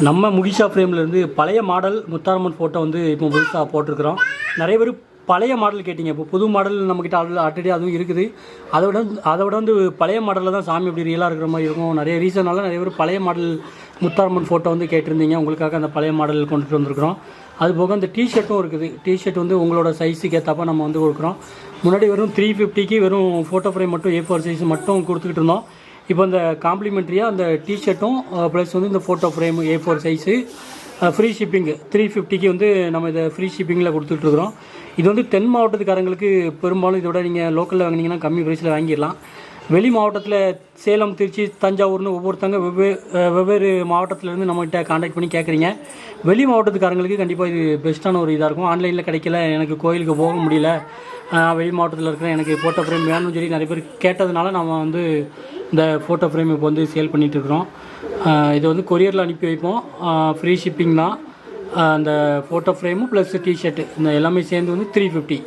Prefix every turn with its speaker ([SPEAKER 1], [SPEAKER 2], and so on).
[SPEAKER 1] நம்ம முகிஷா ஃப்ரேம்லேருந்து பழைய model Mutharamman photo வந்து இப்போ புதுசாக போட்டிருக்கிறோம். நிறைய பேர் பழைய மாடல் கேட்டிங்க. இப்போ புது மாடல் நம்மக்கிட்ட ஆல்ரெடி அதுவும் இருக்குது. அதை விட வந்து பழைய மாடலில் தான் சாமி அப்படி ரியலாக இருக்கிற மாதிரி இருக்கும். நிறைய ரீசனால நிறைய பேர் பழைய மாடல் முத்தாரம்மன் ஃபோட்டோ வந்து கேட்டிருந்தீங்க. உங்களுக்காக அந்த பழைய மாடல் கொண்டுட்டு வந்திருக்கிறோம். அதுபோக அந்த டிஷர்ட்டும் இருக்குது. டிஷர்ட் வந்து உங்களோட சைஸுக்கு ஏற்றப்ப நம்ம வந்து கொடுக்குறோம். முன்னாடி வெறும் 350க்கு வெறும் ஃபோட்டோ ஃப்ரேம் மட்டும் A4 சைஸ் மட்டும் கொடுத்துக்கிட்டு இருந்தோம். இப்போ இந்த காம்ப்ளிமெண்ட்ரியாக அந்த டிஷர்ட்டும் ப்ளஸ் வந்து இந்த photo frame A4 size free shipping 350க்கு வந்து நம்ம இதை ஃப்ரீ ஷிப்பிங்கில் கொடுத்துட்ருக்குறோம். இது வந்து தென் மாவட்டத்துக்காரங்களுக்கு பெரும்பாலும் இதோட நீங்கள் லோக்கலில் வாங்கினீங்கன்னா கம்மி ப்ரைஸில் வாங்கிடலாம். வெளி மாவட்டத்தில் சேலம், திருச்சி, தஞ்சாவூர்னு ஒவ்வொருத்தங்க வெவ்வேறு மாவட்டத்திலேருந்து நம்மகிட்ட காண்டாக்ட் பண்ணி கேட்குறீங்க. வெளி மாவட்டத்துக்காரங்களுக்கு கண்டிப்பாக இது பெஸ்ட்டான ஒரு இதாக இருக்கும். ஆன்லைனில் கிடைக்கல, எனக்கு கோயிலுக்கு போக முடியல, வெளி மாவட்டத்தில் இருக்கிற எனக்கு ஃபோட்டோ ஃப்ரேம் வேணும்னு சொல்லி நிறைய பேர் கேட்டதுனால நம்ம வந்து இந்த ஃபோட்டோ ஃப்ரேம் இப்போ வந்து சேல் பண்ணிகிட்ருக்குறோம். இதை வந்து கொரியரில் அனுப்பி வைப்போம். ஃப்ரீ ஷிப்பிங் தான். அந்த ஃபோட்டோ ஃப்ரேமு ப்ளஸ் டிஷர்ட்டு இந்த எல்லாமே சேர்ந்து வந்து 350.